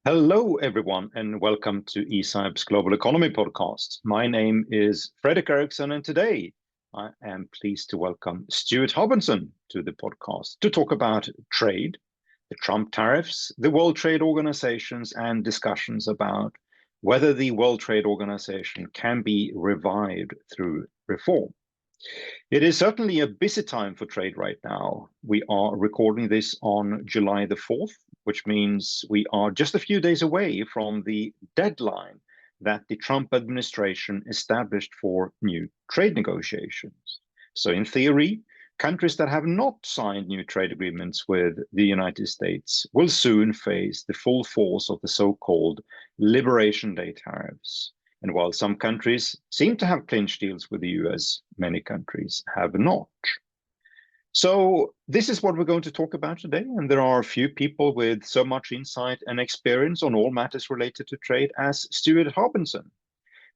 Hello, everyone, and welcome to ECIPE's Global Economy Podcast. My name is Fredrik Erixon, and today I am pleased to welcome Stuart Harbinson to the podcast to talk about trade, the Trump tariffs, the World Trade Organizations, and discussions about whether the World Trade Organization can be revived through reform. It is certainly a busy time for trade right now. We are recording this on July the 4th, which means we are just a few days away from the deadline that the Trump administration established for new trade negotiations. So in theory, countries that have not signed new trade agreements with the United States will soon face the full force of the so-called Liberation Day tariffs. And while some countries seem to have clinched deals with the US, many countries have not. So this is what we're going to talk about today. And there are a few people with so much insight and experience on all matters related to trade as Stuart Harbinson.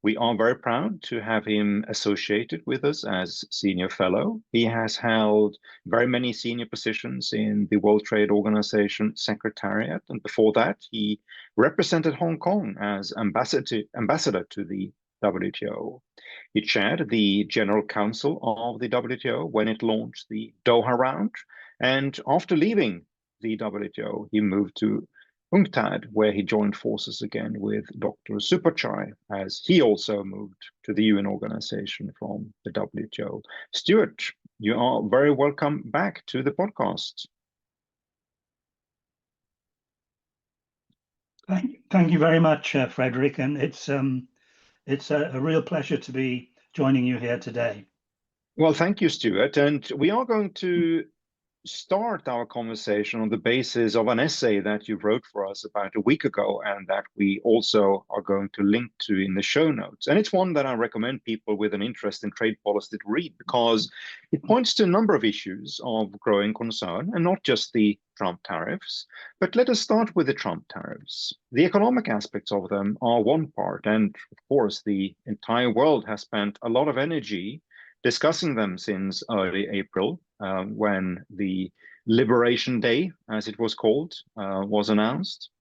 We are very proud to have him associated with us as senior fellow. He has held very many senior positions in the World Trade Organization Secretariat. And before that, he represented Hong Kong as ambassador to the WTO. He chaired the General Council of the WTO when it launched the Doha round. And after leaving the WTO, he moved to UNCTAD, where he joined forces again with Dr. Supachai, as he also moved to the UN organization from the WTO. Stuart, you are very welcome back to the podcast. Thank you very much, Fredrik, and it's a real pleasure to be joining you here today. Well, thank you, Stuart. And we are going to start our conversation on the basis of an essay that you wrote for us about a week ago and that we also are going to link to in the show notes. And it's one that I recommend people with an interest in trade policy to read because it points to a number of issues of growing concern and not just the Trump tariffs. But let us start with the Trump tariffs. The economic aspects of them are one part. And of course, the entire world has spent a lot of energy discussing them since early April, when the Liberation Day, as it was called, was announced.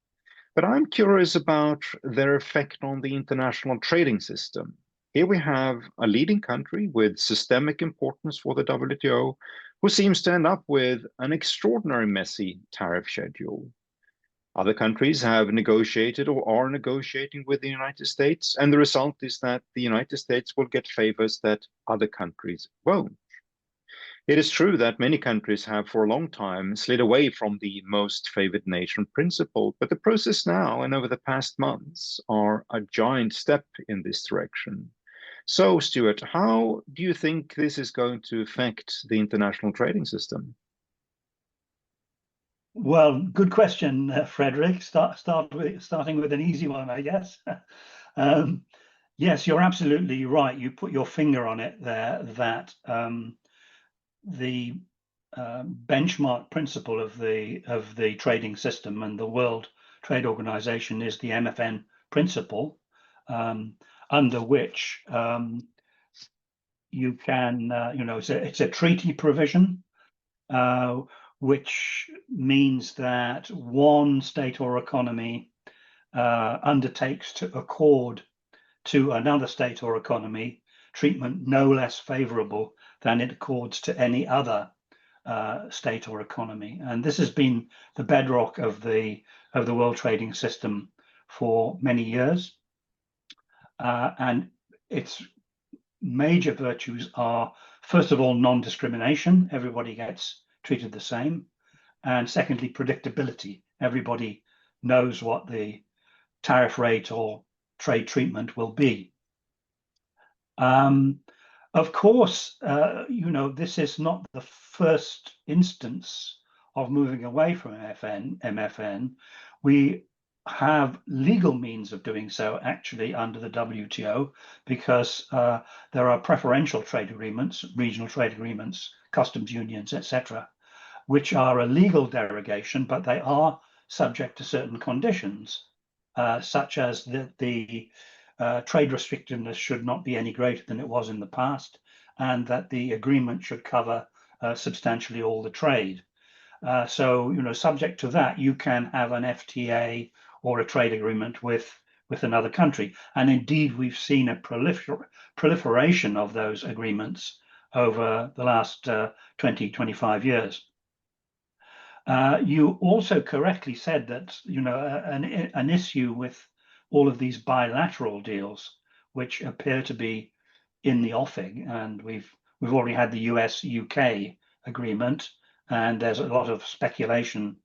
But I'm curious about their effect on the international trading system. Here we have a leading country with systemic importance for the WTO, who seems to end up with an extraordinarily messy tariff schedule. Other countries have negotiated or are negotiating with the United States, and the result is that the United States will get favors that other countries won't. It is true that many countries have for a long time slid away from the most favored nation principle, but the process now and over the past months are a giant step in this direction. So, Stuart, how do you think this is going to affect the international trading system? Well, good question, Fredrik. Starting with an easy one, I guess. Yes, you're absolutely right. You put your finger on it there, that the benchmark principle of the trading system and the World Trade Organization is the MFN principle, under which you can, it's a treaty provision, which means that one state or economy undertakes to accord to another state or economy treatment no less favorable than it accords to any other state or economy. And this has been the bedrock of the world trading system for many years. And its major virtues are, first of all, non-discrimination. Everybody gets treated the same. And secondly, predictability. Everybody knows what the tariff rate or trade treatment will be. Of course, this is not the first instance of moving away from MFN. We have legal means of doing so actually under the WTO, because there are preferential trade agreements, regional trade agreements, customs unions, etc., which are a legal derogation, but they are subject to certain conditions, such as that the trade restrictiveness should not be any greater than it was in the past, and that the agreement should cover substantially all the trade. So, subject to that, you can have an FTA or a trade agreement with another country. And indeed, we've seen a proliferation of those agreements over the last 20, 25 years. You also correctly said that, you know, an issue with all of these bilateral deals, which appear to be in the offing, and we've already had the US-UK agreement, and there's a lot of speculation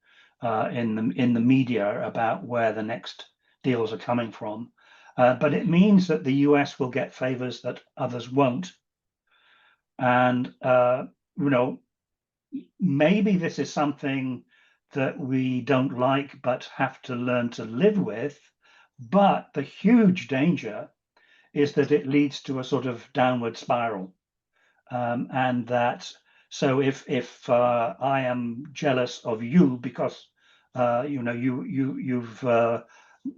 in the media about where the next deals are coming from. But it means that the US will get favors that others won't. And, you know, maybe this is something that we don't like but have to learn to live with. But the huge danger is that it leads to a sort of downward spiral. And that, so if I am jealous of you because you know, you've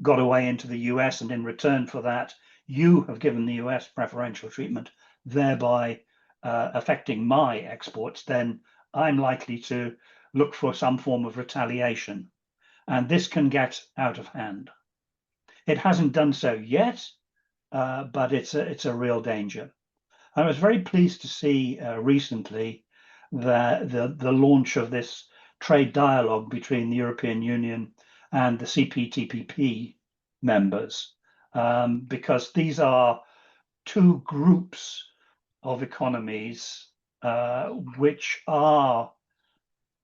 got away into the US, and in return for that, you have given the US preferential treatment, thereby affecting my exports, then I'm likely to look for some form of retaliation. And this can get out of hand. It hasn't done so yet, but it's a real danger. I was very pleased to see recently the launch of this trade dialogue between the European Union and the CPTPP members, because these are two groups of economies which are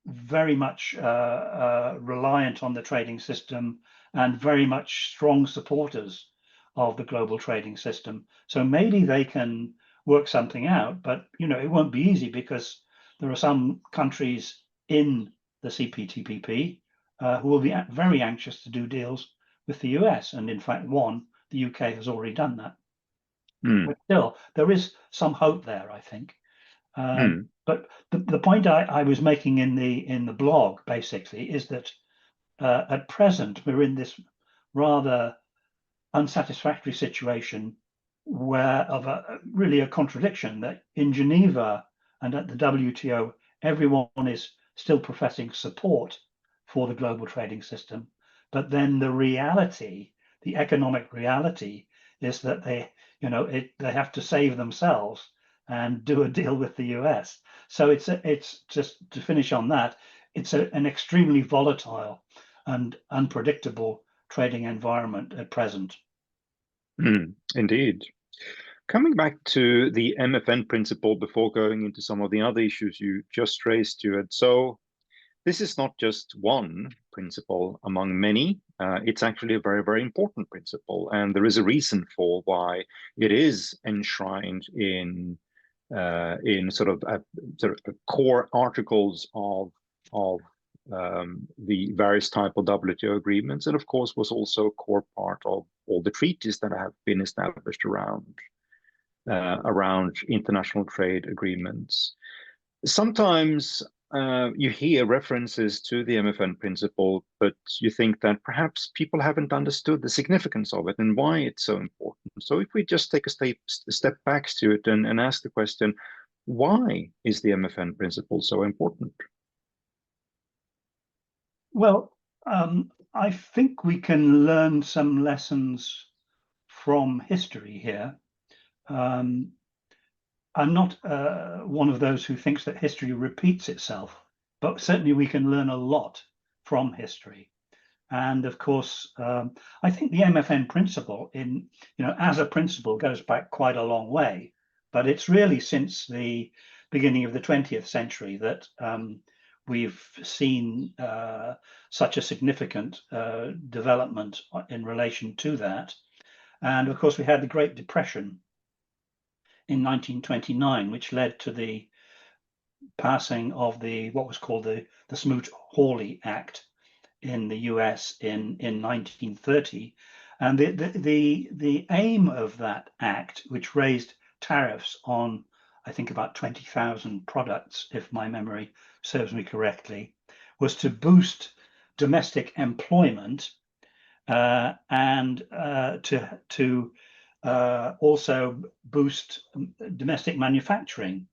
very much reliant on the trading system and very much strong supporters of the global trading system. So maybe they can work something out, but you know, it won't be easy because there are some countries in the CPTPP who will be very anxious to do deals with the US, and in fact, the UK has already done that. But still, there is some hope there, I think. But the point I was making in the blog basically is that at present we're in this rather unsatisfactory situation where of really a contradiction, that in Geneva and at the WTO, everyone is still professing support for the global trading system. But then the reality, the economic reality, is that they have to save themselves and do a deal with the US. So it's just to finish on that, it's an extremely volatile and unpredictable trading environment at present. Indeed. Coming back to the MFN principle before going into some of the other issues you just raised, Stuart. So this is not just one principle among many. It's actually a very, very important principle. And there is a reason for why it is enshrined in sort of core articles of the various type of WTO agreements, and of course was also a core part of all the treaties that have been established around international trade agreements. Sometimes you hear references to the MFN principle, but you think that perhaps people haven't understood the significance of it and why it's so important. So if we just take a step back to it and ask the question, why is the MFN principle so important? Well, I think we can learn some lessons from history here. I'm not one of those who thinks that history repeats itself, but certainly we can learn a lot from history. And of course, I think the MFN principle, as a principle, goes back quite a long way. But it's really since the beginning of the 20th century that we've seen such a significant development in relation to that. And of course, we had the Great Depression in 1929, which led to the passing of what was called the Smoot-Hawley Act in the US in 1930. And the aim of that act, which raised tariffs on, I think, about 20,000 products, if my memory serves me correctly, was to boost domestic employment and to also boost domestic manufacturing.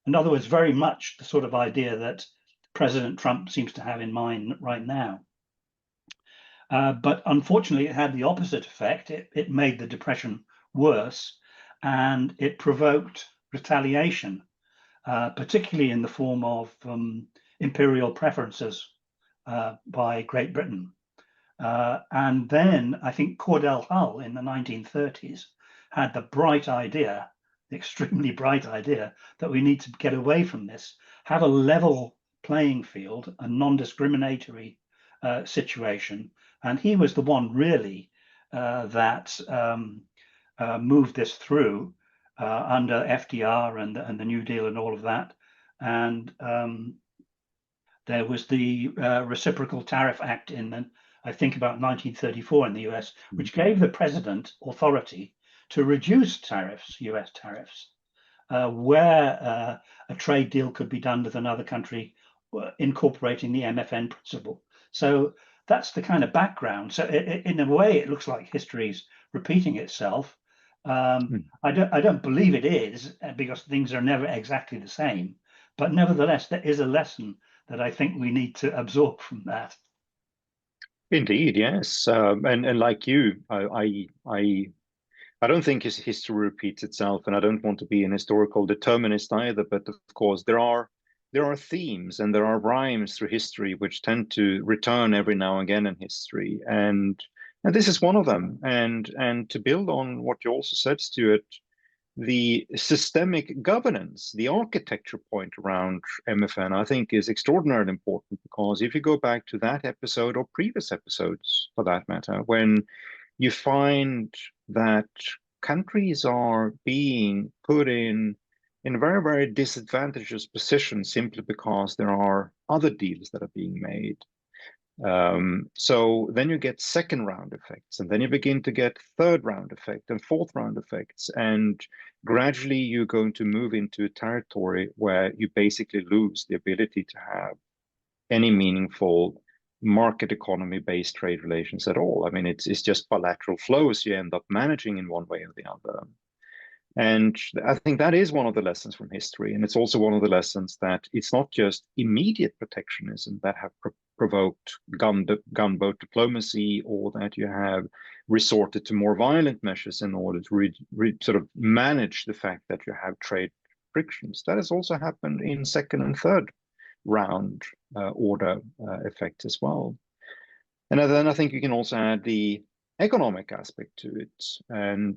In other words, very much the sort of idea that President Trump seems to have in mind right now. But unfortunately, it had the opposite effect. It made the depression worse, and it provoked retaliation, particularly in the form of imperial preferences by Great Britain. And then I think Cordell Hull in the 1930s had the bright idea, the extremely bright idea, that we need to get away from this, have a level playing field, a non-discriminatory situation. And he was the one really that moved this through under FDR and the New Deal and all of that. And there was the Reciprocal Tariff Act in, I think, about 1934 in the US, which gave the president authority to reduce tariffs, US tariffs, where a trade deal could be done with another country incorporating the MFN principle. So that's the kind of background. So in a way, it looks like history's repeating itself. I don't believe it is, because things are never exactly the same. But nevertheless, there is a lesson that I think we need to absorb from that. Indeed, yes. And like you, I don't think history repeats itself, and I don't want to be an historical determinist either. But of course, there are themes and there are rhymes through history which tend to return every now and again in history, and this is one of them. And to build on what you also said, Stuart, the systemic governance, the architecture point around MFN, I think is extraordinarily important, because if you go back to that episode or previous episodes for that matter, when you find that countries are being put in very, very disadvantageous positions simply because there are other deals that are being made. So then you get second round effects, and then you begin to get third round effect and fourth round effects. And gradually you're going to move into a territory where you basically lose the ability to have any meaningful market economy based trade relations at all. I mean, it's just bilateral flows you end up managing in one way or the other. And I think that is one of the lessons from history. And it's also one of the lessons that it's not just immediate protectionism that have provoked gunboat diplomacy, or that you have resorted to more violent measures in order to sort of manage the fact that you have trade frictions. That has also happened in second and third round order effects as well. And then I think you can also add the economic aspect to it. And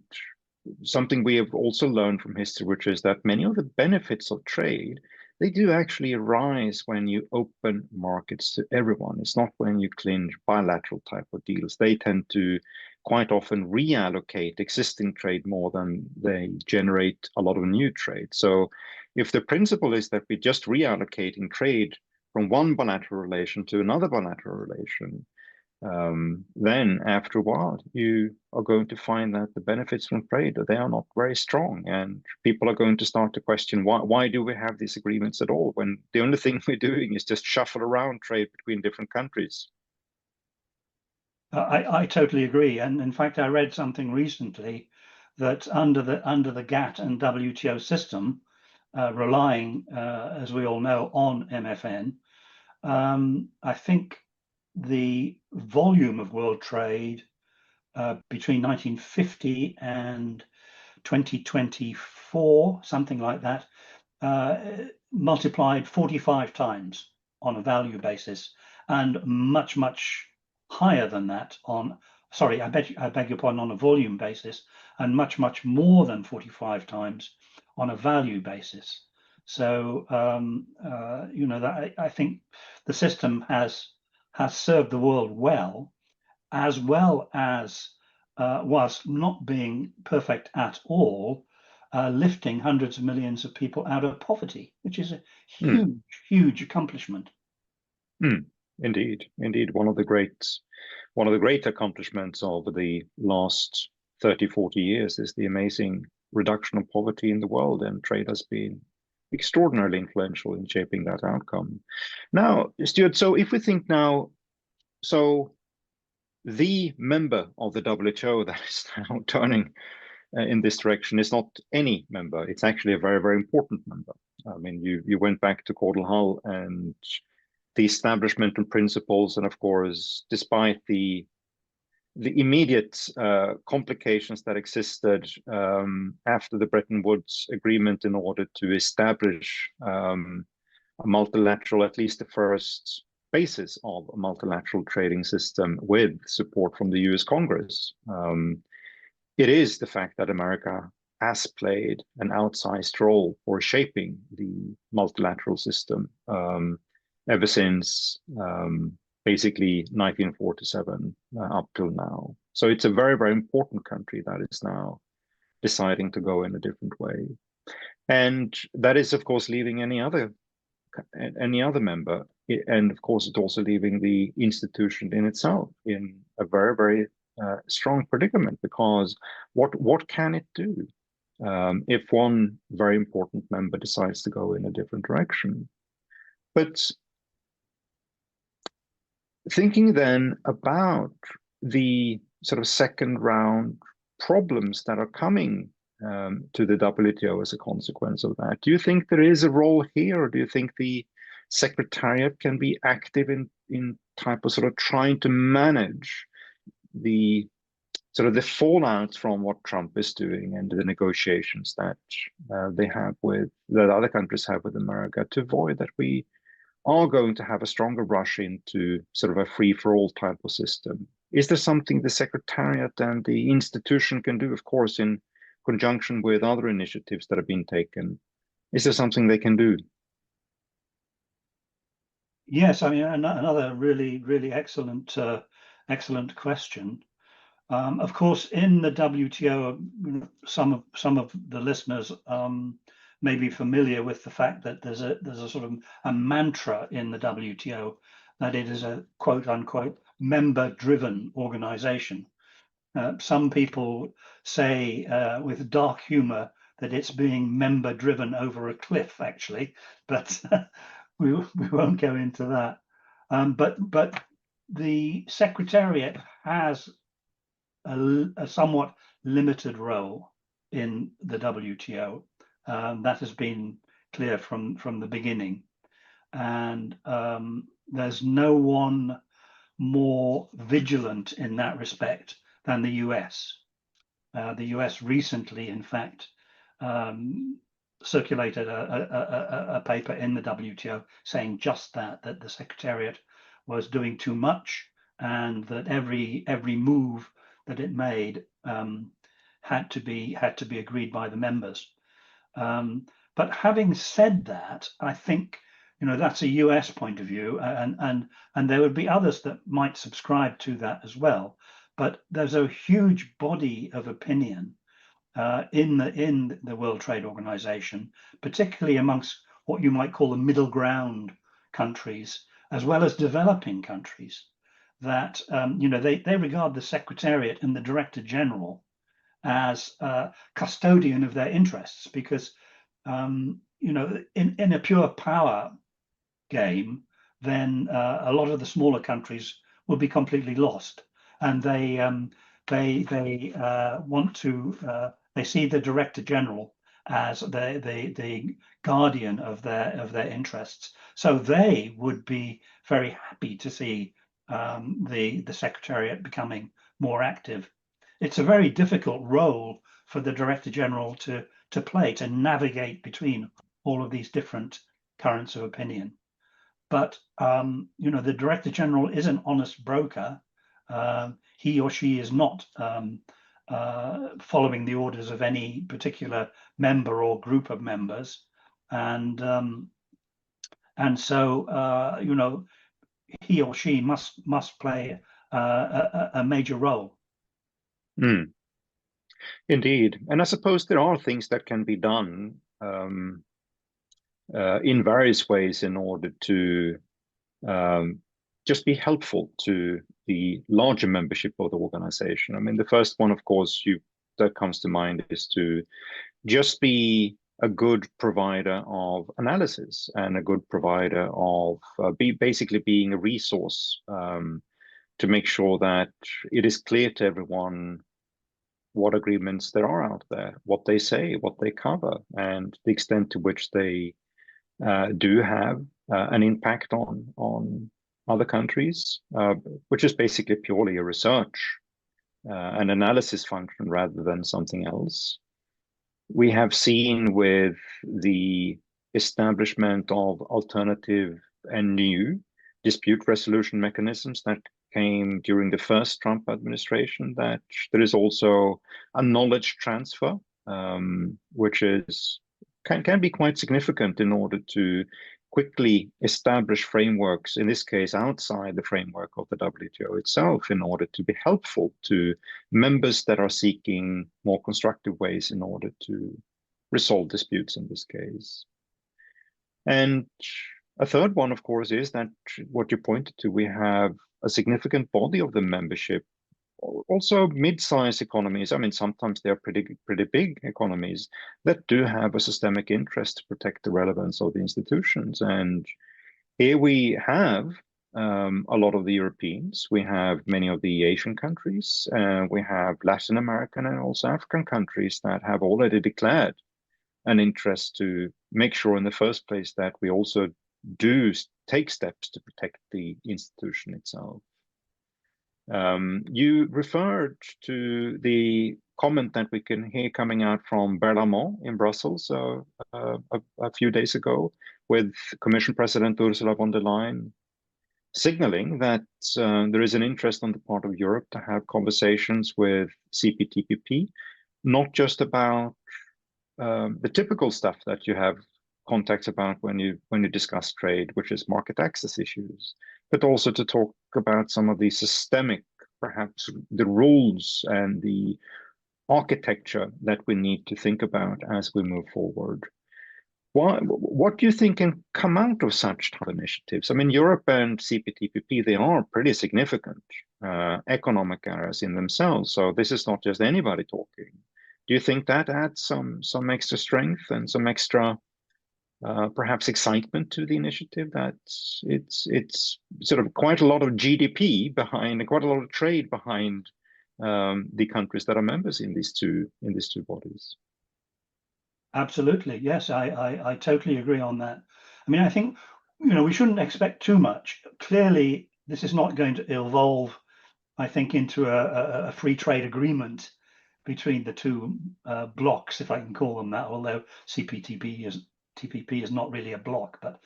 something we have also learned from history, which is that many of the benefits of trade, they do actually arise when you open markets to everyone. It's not when you clinch bilateral type of deals. They tend to quite often reallocate existing trade more than they generate a lot of new trade. So if the principle is that we're just reallocating trade from one bilateral relation to another bilateral relation, then after a while you are going to find that the benefits from trade, they are not very strong, and people are going to start to question why do we have these agreements at all, when the only thing we're doing is just shuffle around trade between different countries. I totally agree, and in fact I read something recently that under the GATT and WTO system, relying as we all know on MFN, I think the volume of world trade between 1950 and 2024, something like that, multiplied 45 times on a value basis, and much, much higher than that on, sorry, I beg your pardon, on a volume basis, and much, much more than 45 times on a value basis. So, you know, that I think the system has served the world well as whilst not being perfect at all, lifting hundreds of millions of people out of poverty, which is a huge, huge accomplishment. Indeed, indeed, one of the great accomplishments of the last 30, 40 years is the amazing reduction of poverty in the world, and trade has been extraordinarily influential in shaping that outcome. Now, Stuart, so if we think now, so the member of the WTO that is now turning in this direction is not any member. It's actually a very, very important member. I mean, you went back to Cordell Hull and the establishment and principles, and of course, despite the the immediate complications that existed after the Bretton Woods Agreement in order to establish a multilateral, at least the first basis of a multilateral trading system with support from the US Congress. It is the fact that America has played an outsized role for shaping the multilateral system ever since basically 1947 up till now. So it's a very, very important country that is now deciding to go in a different way. And that is, of course, leaving any other member. And of course, it's also leaving the institution in itself in a very, very strong predicament, because what can it do if one very important member decides to go in a different direction? But thinking then about the sort of second round problems that are coming to the WTO as a consequence of that, do you think there is a role here, or do you think the Secretariat can be active in type of sort of trying to manage the sort of the fallout from what Trump is doing and the negotiations that that other countries have with America, to avoid that we are going to have a stronger rush into sort of a free-for-all type of system? Is there something the Secretariat and the institution can do, of course, in conjunction with other initiatives that have been taken? Is there something they can do? Yes, I mean, another really excellent question. Of course, in the WTO, some of the listeners may be familiar with the fact that there's a sort of a mantra in the WTO that it is a quote unquote member-driven organization. Some people say with dark humor that it's being member-driven over a cliff, actually, but we won't go into that. But the Secretariat has a somewhat limited role in the WTO. That has been clear from the beginning. And there's no one more vigilant in that respect than the US. The US recently, in fact, circulated a paper in the WTO saying just that the Secretariat was doing too much, and that every move that it made had to be agreed by the members. But having said that, I think that's a US point of view, and there would be others that might subscribe to that as well. But there's a huge body of opinion in the World Trade Organization, particularly amongst what you might call the middle ground countries, as well as developing countries, that they regard the Secretariat and the Director General as custodian of their interests, because in a pure power game, then a lot of the smaller countries will be completely lost, and they want to they see the Director General as the guardian of their interests. So they would be very happy to see the Secretariat becoming more active. It's a very difficult role for the Director General to play, to navigate between all of these different currents of opinion. But the Director General is an honest broker. He or she is not following the orders of any particular member or group of members, and so he or she must play a major role. Mm. Indeed, and I suppose there are things that can be done in various ways in order to just be helpful to the larger membership of the organization. I mean, the first one, of course, that comes to mind is to just be a good provider of analysis and a good provider of basically being a resource to make sure that it is clear to everyone what agreements there are out there, what they say, what they cover, and the extent to which they do have an impact on other countries, which is basically purely a research an analysis function rather than something else. We have seen with the establishment of alternative and new dispute resolution mechanisms that came during the first Trump administration that there is also a knowledge transfer, which can be quite significant in order to quickly establish frameworks, in this case outside the framework of the WTO itself, in order to be helpful to members that are seeking more constructive ways in order to resolve disputes in this case. And a third one, of course, is that what you pointed to, we have a significant body of the membership, also mid-sized economies. I mean, sometimes they're pretty big economies that do have a systemic interest to protect the relevance of the institutions. And here we have a lot of the Europeans, we have many of the Asian countries, we have Latin American and also African countries that have already declared an interest to make sure in the first place that we also do take steps to protect the institution itself. You referred to the comment that we can hear coming out from Berlaymont in Brussels a few days ago, with Commission President Ursula von der Leyen signaling that there is an interest on the part of Europe to have conversations with CPTPP, not just about the typical stuff that you have contacts about when you discuss trade, which is market access issues, but also to talk about some of the systemic, perhaps the rules and the architecture that we need to think about as we move forward. What do you think can come out of such type of initiatives? I mean, Europe and CPTPP, they are pretty significant economic areas in themselves. So this is not just anybody talking. Do you think that adds some extra strength and some extra perhaps excitement to the initiative, that it's sort of quite a lot of GDP behind, quite a lot of trade behind the countries that are members in these two bodies? Absolutely, yes, I totally agree on that. I mean, I think we shouldn't expect too much. Clearly, this is not going to evolve, I think, into a free trade agreement between the two blocks, if I can call them that, although TPP is not really a block. But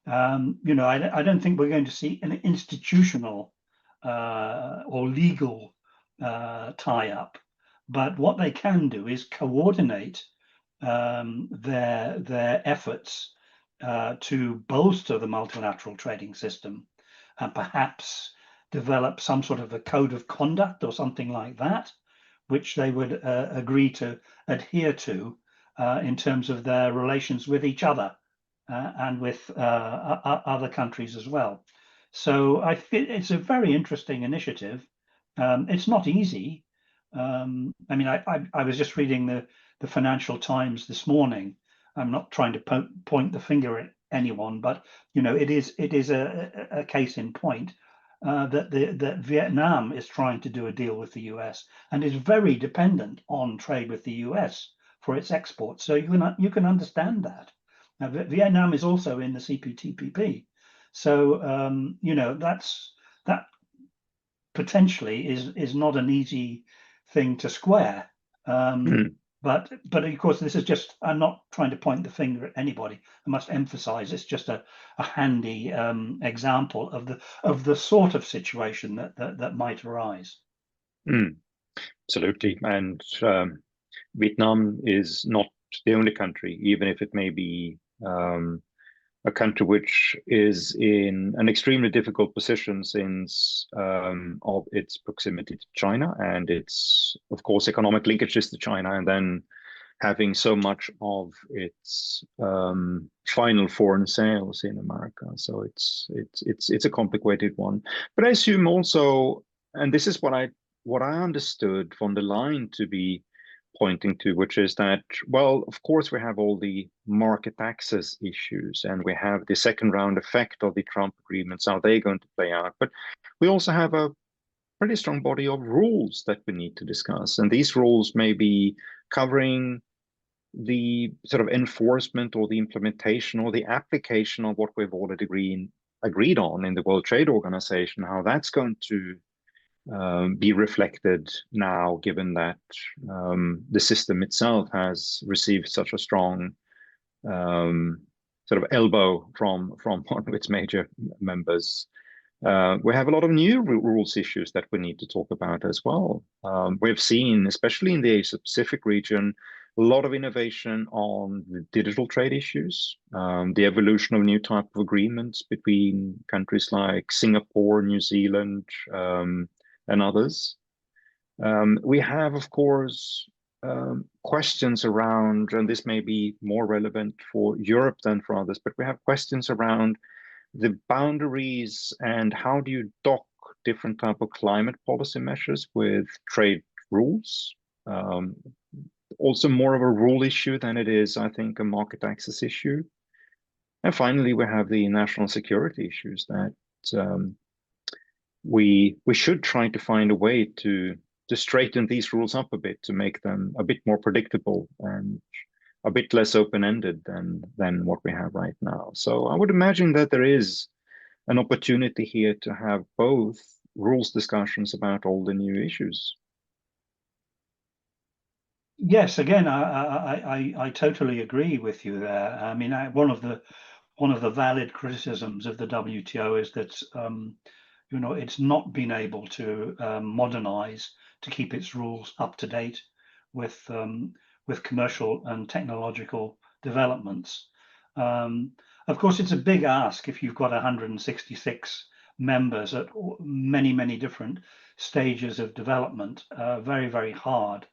I don't think we're going to see an institutional or legal tie-up. But what they can do is coordinate their efforts to bolster the multilateral trading system, and perhaps develop some sort of a code of conduct or something like that, which they would agree to adhere to in terms of their relations with each other and with other countries as well. So I think it's a very interesting initiative. It's not easy. I mean, I was just reading the Financial Times this morning. I'm not trying to point the finger at anyone, but it is a case in point that Vietnam is trying to do a deal with the US and is very dependent on trade with the US for its exports. So you can understand that. Now, Vietnam is also in the CPTPP, so that potentially is not an easy thing to square. But of course, this is just, I'm not trying to point the finger at anybody. I must emphasize it's just a handy example of the sort of situation that might arise. Absolutely. And Vietnam is not the only country, even if it may be a country which is in an extremely difficult position since of its proximity to China and its, of course, economic linkages to China, and then having so much of its final foreign sales in America. So it's a complicated one. But I assume also, and this is what I understood von der Leyen to be pointing to, which is that, well, of course, we have all the market access issues and we have the second round effect of the Trump agreements. How are they going to play out? But we also have a pretty strong body of rules that we need to discuss. And these rules may be covering the sort of enforcement or the implementation or the application of what we've already agreed on in the World Trade Organization, how that's going to be reflected now, given that the system itself has received such a strong sort of elbow from one of its major members. We have a lot of new rules issues that we need to talk about as well. We've seen, especially in the Asia-Pacific region, a lot of innovation on the digital trade issues, the evolution of new type of agreements between countries like Singapore, New Zealand, and others. We have, of course, questions around, and this may be more relevant for Europe than for others, but we have questions around the boundaries and how do you dock different type of climate policy measures with trade rules. Also more of a rule issue than it is, I think, a market access issue. And finally, we have the national security issues that we should try to find a way to straighten these rules up a bit, to make them a bit more predictable and a bit less open-ended than what we have right now. So I would imagine that there is an opportunity here to have both rules discussions about all the new issues. Yes, again, I totally agree with you there. I mean, one of the valid criticisms of the WTO is that it's not been able to modernize to keep its rules up to date with commercial and technological developments. Of course, it's a big ask if you've got 166 members at many different stages of development. Very, very hard.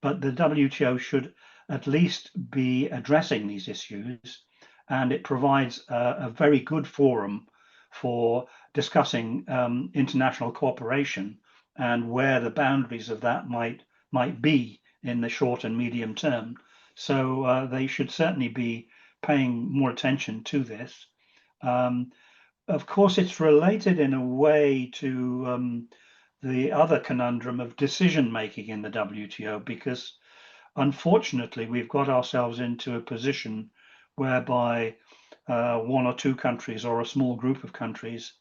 But the WTO should at least be addressing these issues, and it provides a very good forum for discussing international cooperation and where the boundaries of that might be in the short and medium term. So they should certainly be paying more attention to this. Of course, it's related in a way to the other conundrum of decision making in the WTO, because unfortunately we've got ourselves into a position whereby one or two countries or a small group of countries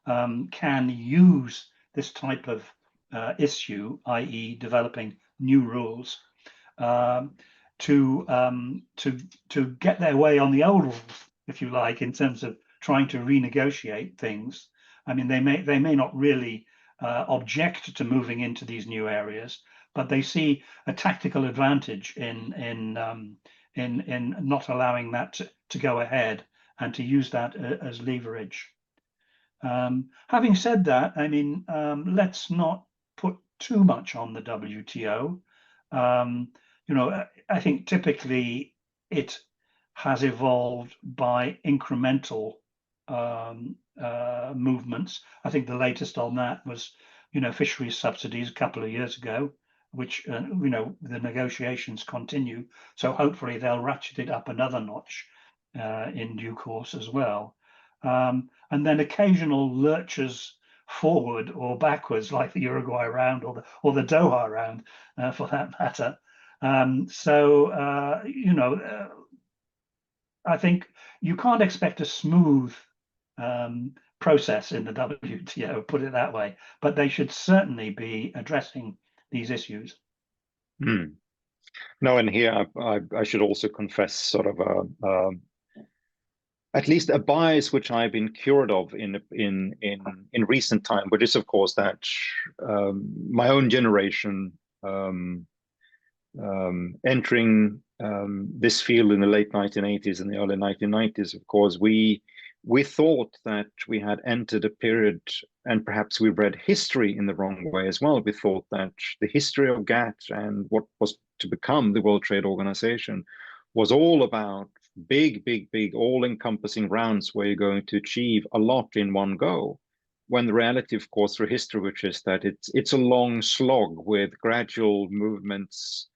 can use this type of issue, i.e. developing new rules, to get their way on the old rules, if you like, in terms of trying to renegotiate things. I mean, they may not really object to moving into these new areas, but they see a tactical advantage in not allowing that to go ahead and to use that as leverage. Having said that, I mean, let's not put too much on the WTO. I think typically it has evolved by incremental movements. I think the latest on that was, fisheries subsidies a couple of years ago, which, the negotiations continue. So hopefully they'll ratchet it up another notch in due course as well. And then occasional lurches forward or backwards, like the Uruguay round or the Doha round, for that matter. I think you can't expect a smooth process in the WTO, put it that way, but they should certainly be addressing these issues. No, and here I should also confess sort of at least a bias which I've been cured of in recent time, which is of course that my own generation entering this field in the late 1980s and the early 1990s, of course, we thought that we had entered a period, and perhaps we read history in the wrong way as well. We thought that the history of GATT and what was to become the World Trade Organization was all about big, all-encompassing rounds where you're going to achieve a lot in one go. When the reality, of course, through history, which is that it's a long slog with gradual movements,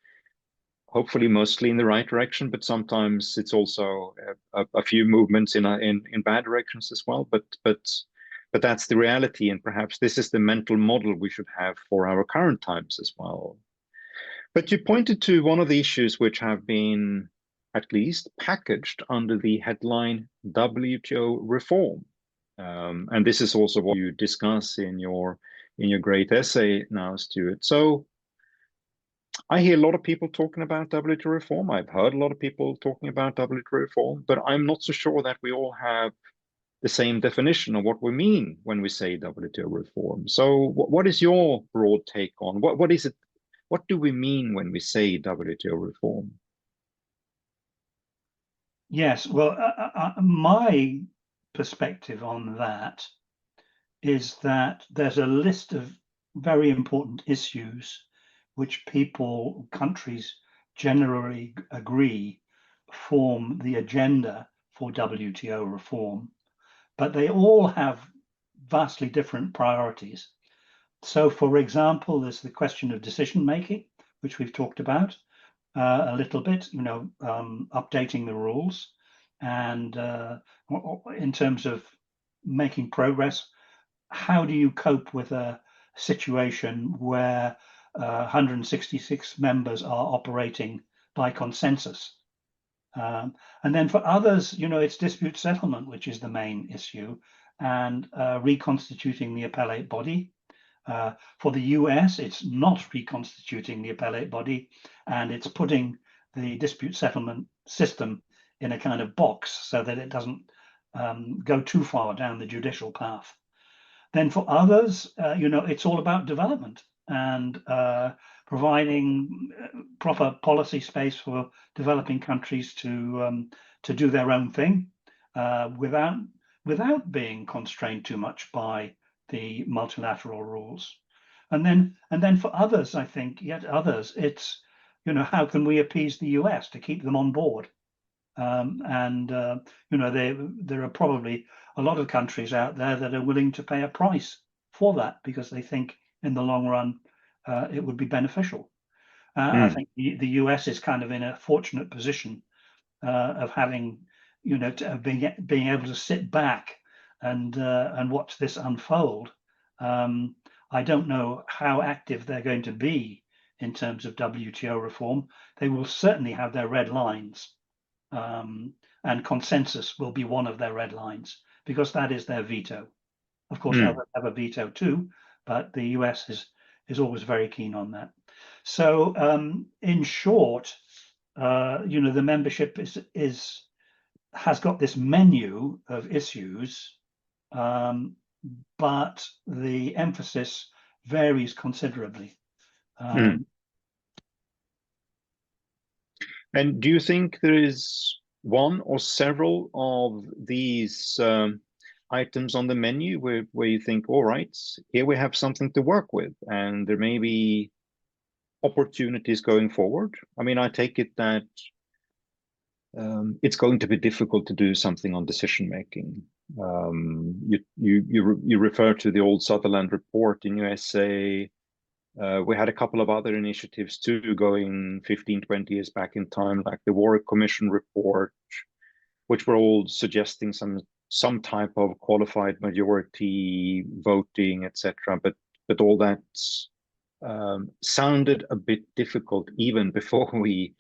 hopefully mostly in the right direction, but sometimes it's also a few movements in bad directions as well. But that's the reality, and perhaps this is the mental model we should have for our current times as well. But you pointed to one of the issues which have been at least packaged under the headline WTO reform. And this is also what you discuss in your in your great essay now, Stuart. So I hear a lot of people talking about WTO reform. I've heard a lot of people talking about WTO reform, but I'm not so sure that we all have the same definition of what we mean when we say WTO reform. So what is your broad take on what is it? What do we mean when we say WTO reform? Yes, well, my perspective on that is that there's a list of very important issues which countries generally agree form the agenda for WTO reform, but they all have vastly different priorities. So, for example, there's the question of decision making, which we've talked about a little bit, updating the rules, and in terms of making progress, how do you cope with a situation where 166 members are operating by consensus? And then for others, it's dispute settlement, which is the main issue, and reconstituting the appellate body. For the US, it's not reconstituting the appellate body, and it's putting the dispute settlement system in a kind of box so that it doesn't go too far down the judicial path. Then for others, it's all about development and providing proper policy space for developing countries to do their own thing without being constrained too much by the multilateral rules. And then for others, I think, yet others, it's how can we appease the US to keep them on board? There are probably a lot of countries out there that are willing to pay a price for that because they think in the long run it would be beneficial. I think the US is kind of in a fortunate position of having, being able to sit back and watch this unfold. I don't know how active they're going to be in terms of WTO reform. They will certainly have their red lines. And consensus will be one of their red lines because that is their veto. Of course, others have a veto too, but the US is always very keen on that. So, in short, the membership has got this menu of issues, but the emphasis varies considerably. And do you think there is one or several of these items on the menu where you think, all right, here we have something to work with, and there may be opportunities going forward? I mean, I take it that it's going to be difficult to do something on decision making. You refer to the old Sutherland report in USA. We had a couple of other initiatives too, going 15, 20 years back in time, like the Warwick Commission report, which were all suggesting some type of qualified majority voting, etc. But all that sounded a bit difficult even before we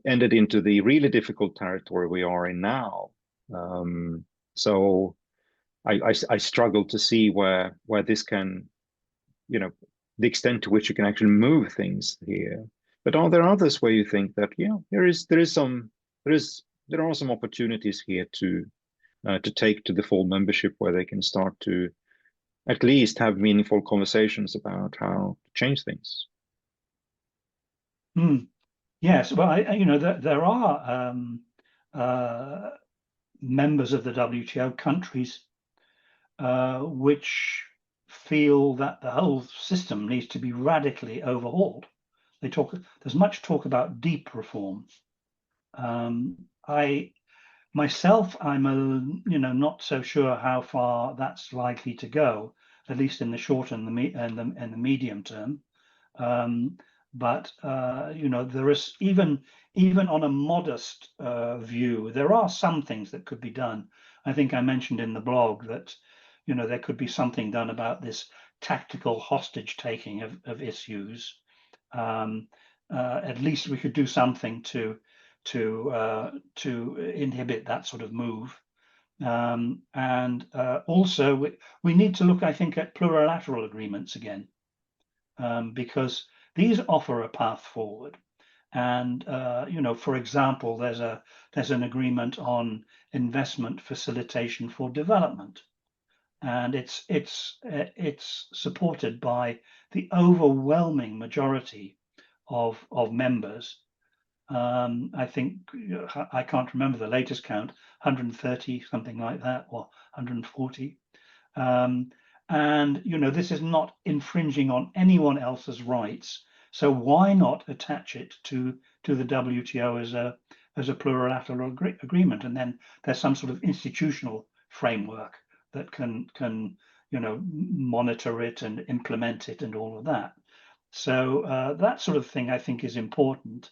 ended into the really difficult territory we are in now. So I struggle to see where this can, the extent to which you can actually move things here. But are there others where you think that there are some opportunities here to take to the full membership where they can start to at least have meaningful conversations about how to change things? Yes, well, there are members of the WTO countries which feel that the whole system needs to be radically overhauled. There's much talk about deep reform. Myself, I'm not so sure how far that's likely to go, at least in the short and the medium term. But there is even on a modest view, there are some things that could be done. I think I mentioned in the blog that there could be something done about this tactical hostage taking of issues. At least we could do something to inhibit that sort of move. And also we need to look, I think, at plurilateral agreements again, because these offer a path forward. And for example, there's an agreement on investment facilitation for development, and it's supported by the overwhelming majority of members. I think, I can't remember the latest count, 130, something like that, or 140. And this is not infringing on anyone else's rights. So why not attach it to the WTO as a plurilateral agreement? And then there's some sort of institutional framework that can monitor it and implement it and all of that. So that sort of thing I think is important.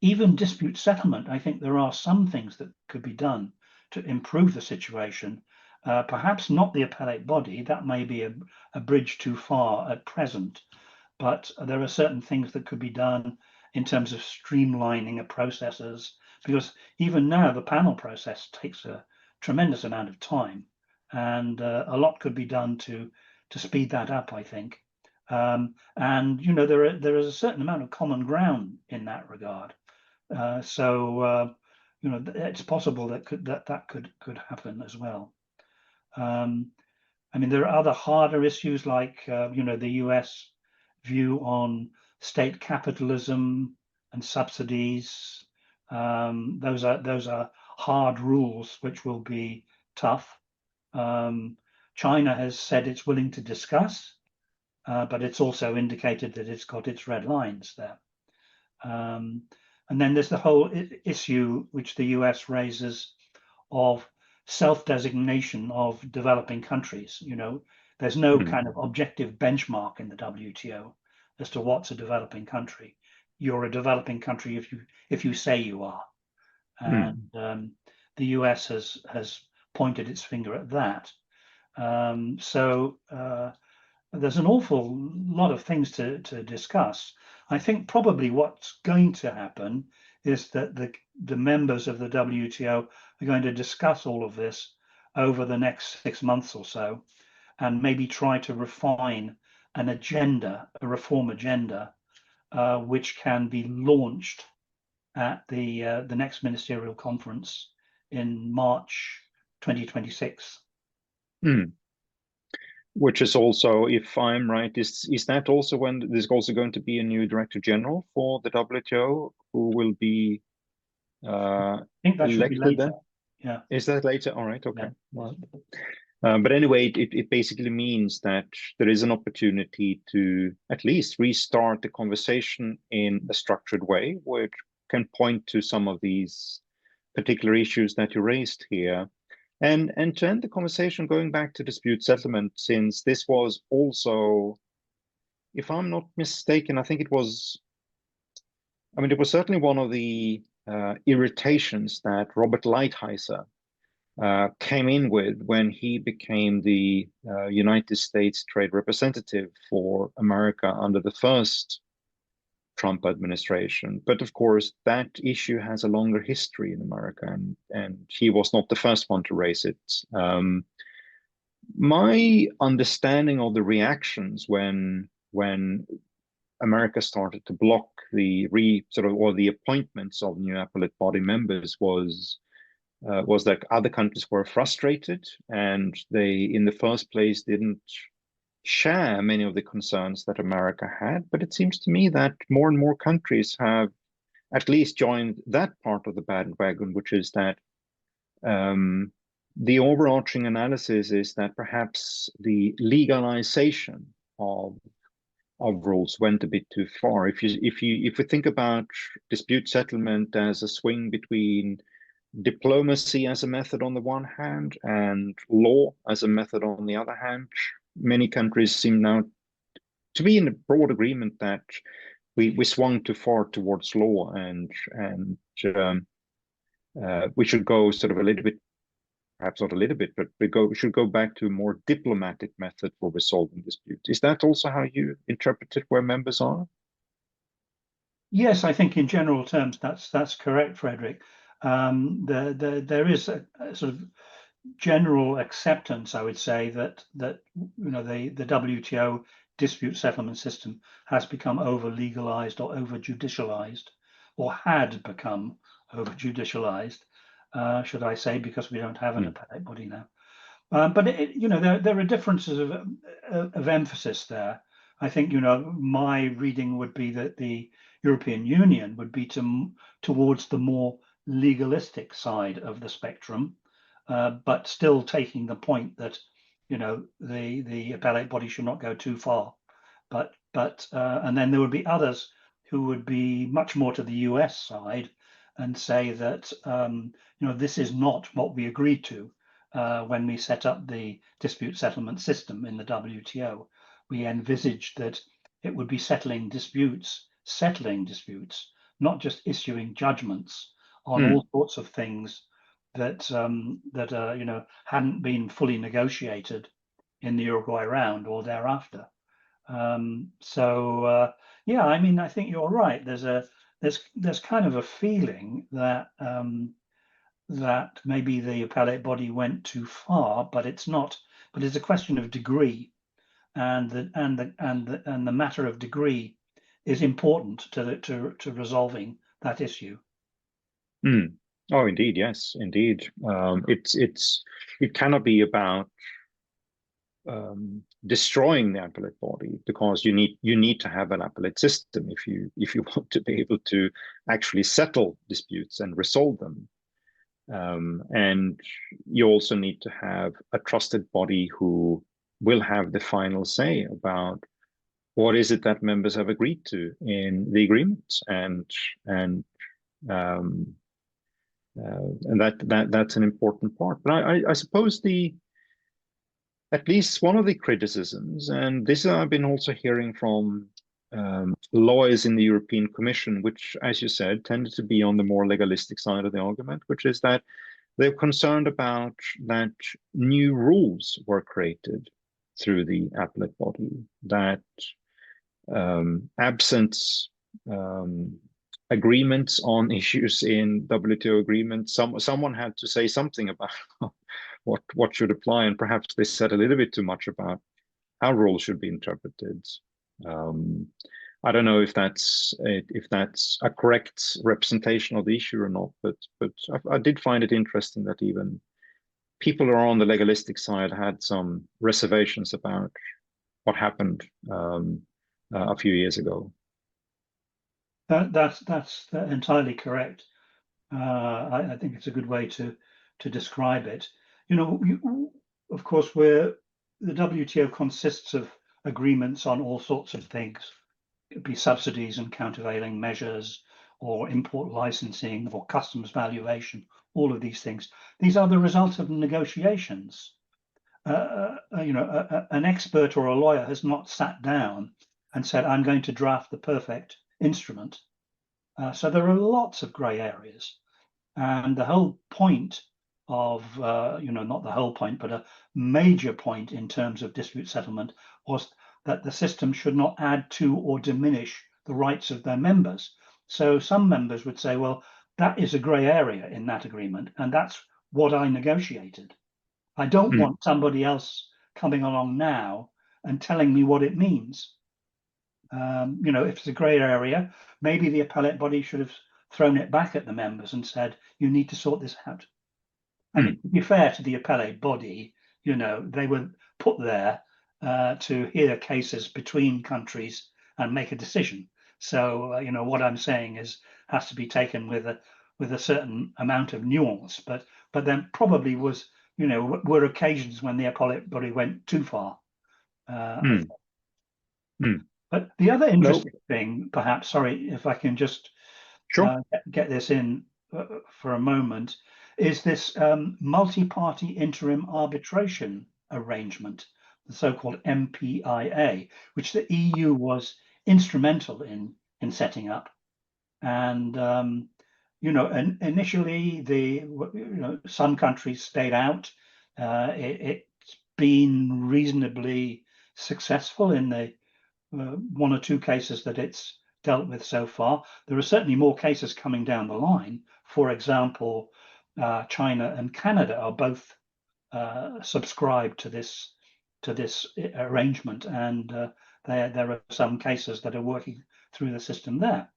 Even dispute settlement, I think there are some things that could be done to improve the situation. Perhaps not the appellate body, that may be a bridge too far at present, but there are certain things that could be done in terms of streamlining of processes, because even now the panel process takes a tremendous amount of time, and a lot could be done to speed that up, I think. And there is a certain amount of common ground in that regard. So it's possible that could happen as well. I mean, there are other harder issues like the US view on state capitalism and subsidies. Those are hard rules which will be tough. China has said it's willing to discuss, but it's also indicated that it's got its red lines there. And then there's the whole issue which the US raises of self-designation of developing countries. There's no kind of objective benchmark in the WTO as to what's a developing country. You're a developing country if you say you are. And the US has pointed its finger at that. So there's an awful lot of things to discuss. I think probably what's going to happen is that the members of the WTO are going to discuss all of this over the next 6 months or so, and maybe try to refine an agenda, a reform agenda, which can be launched at the next ministerial conference in March 2026. Which is also, if I'm right, is that also when there's also going to be a new Director General for the WTO who will be I think that should be elected later. then? Yeah. Is that later? All right. Okay. Yeah. Well, but anyway, it basically means that there is an opportunity to at least restart the conversation in a structured way, which can point to some of these particular issues that you raised here. And to end the conversation, going back to dispute settlement, since this was also, if I'm not mistaken, I think it was certainly one of the irritations that Robert Lighthizer came in with when he became the United States Trade Representative for America under the first Trump administration. But of course, that issue has a longer history in America, and he was not the first one to raise it. My understanding of the reactions when America started to block the the appointments of new appellate body members was that other countries were frustrated, and they, in the first place, didn't share many of the concerns that America had. But it seems to me that more and more countries have at least joined that part of the bandwagon, which is that the overarching analysis is that perhaps the legalization of rules went a bit too far. If you think about dispute settlement as a swing between diplomacy as a method on the one hand and law as a method on the other hand, many countries seem now to be in a broad agreement that we swung too far towards law, and we should go sort of a little bit, perhaps not a little bit, but we should go back to a more diplomatic method for resolving disputes. Is that also how you interpret it, where members are? Yes, I think in general terms that's correct, Fredrik. there is a sort of general acceptance, I would say, that the WTO dispute settlement system has become over legalized or over judicialized, or had become over judicialized, should I say, because we don't have an appellate body now. But there are differences of emphasis there. I think my reading would be that the European Union would be towards the more legalistic side of the spectrum, but still taking the point that the appellate body should not go too far. But and then there would be others who would be much more to the US side and say that this is not what we agreed to when we set up the dispute settlement system in the WTO. We envisaged that it would be settling disputes, not just issuing judgments on all sorts of things that hadn't been fully negotiated in the Uruguay round or thereafter. Yeah, I mean, I think you're right. There's kind of a feeling that that maybe the appellate body went too far, but it's not. But it's a question of degree, and the matter of degree is important to resolving that issue. Oh, indeed, yes, indeed. It cannot be about destroying the appellate body, because you need to have an appellate system if you want to be able to actually settle disputes and resolve them. And you also need to have a trusted body who will have the final say about what is it that members have agreed to in the agreements, and that's an important part. But I suppose at least one of the criticisms, and this I've been also hearing from lawyers in the European Commission, which, as you said, tended to be on the more legalistic side of the argument, which is that they're concerned about that new rules were created through the appellate body, that absent agreements on issues in WTO agreements, someone had to say something about what should apply, and perhaps they said a little bit too much about how rules should be interpreted. I don't know if that's a correct representation of the issue or not, but I did find it interesting that even people who are on the legalistic side had some reservations about what happened a few years ago. That's entirely correct. I think it's a good way to describe it. Of course, the WTO consists of agreements on all sorts of things. It could be subsidies and countervailing measures, or import licensing, or customs valuation. All of these things. These are the result of negotiations. An expert or a lawyer has not sat down and said, "I'm going to draft the perfect instrument." So there are lots of grey areas, and the whole point of, not the whole point, but a major point in terms of dispute settlement was that the system should not add to or diminish the rights of their members. So some members would say, well, that is a grey area in that agreement, and that's what I negotiated. I don't want somebody else coming along now and telling me what it means. If it's a grey area, maybe the appellate body should have thrown it back at the members and said, you need to sort this out. And to be fair to the appellate body, they were put there to hear cases between countries and make a decision. So, what I'm saying has to be taken with a certain amount of nuance. But then probably were occasions when the appellate body went too far. But the other interesting thing, perhaps, sorry, if I can just get this in for a moment, is this multi-party interim arbitration arrangement, the so-called MPIA, which the EU was instrumental in setting up. And initially, some countries stayed out. It's been reasonably successful in the one or two cases that it's dealt with so far. There are certainly more cases coming down the line. For example, China and Canada are both subscribed to this arrangement, and there are some cases that are working through the system there.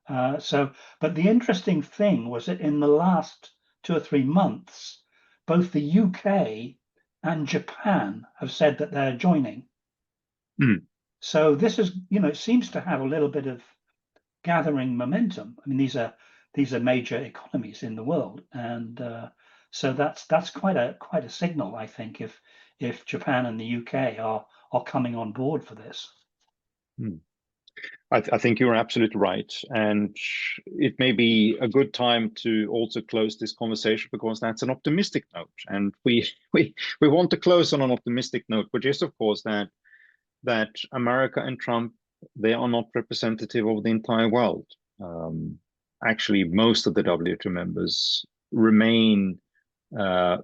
But the interesting thing was that in the last 2 or 3 months, both the UK and Japan have said that they're joining. So this is, it seems to have a little bit of gathering momentum. I mean, these are major economies in the world, and so that's quite a signal, I think, if Japan and the UK are coming on board for this. I think you're absolutely right, and it may be a good time to also close this conversation, because that's an optimistic note, and we want to close on an optimistic note, which is, of course, that America and Trump, they are not representative of the entire world. Actually, most of the WTO members remain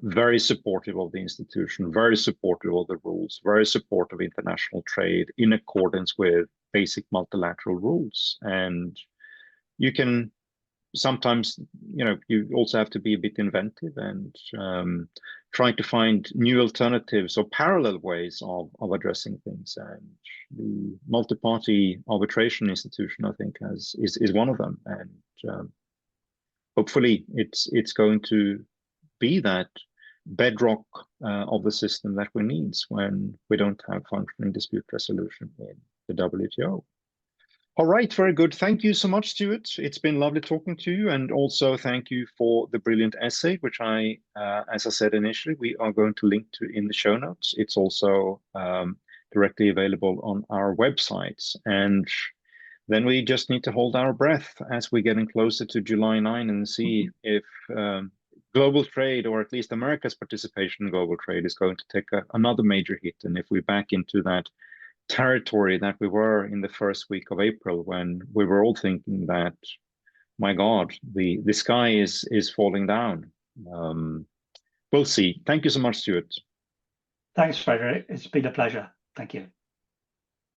very supportive of the institution, very supportive of the rules, very supportive of international trade in accordance with basic multilateral rules. And you can sometimes, you also have to be a bit inventive and try to find new alternatives or parallel ways of addressing things. And the multi-party arbitration institution, I think, is one of them. And hopefully it's going to be that bedrock of the system that we need when we don't have functioning dispute resolution in the WTO. All right, very good. Thank you so much, Stuart. It's been lovely talking to you, and also thank you for the brilliant essay, which as I said initially, we are going to link to in the show notes. It's also directly available on our websites. And then we just need to hold our breath as we're getting closer to July 9 and see if global trade, or at least America's participation in global trade, is going to take another major hit. And if we're back into that territory that we were in the first week of April, when we were all thinking that, my God, the sky is falling down. We'll see. Thank you so much, Stuart. Thanks, Fredrik. It's been a pleasure. Thank you.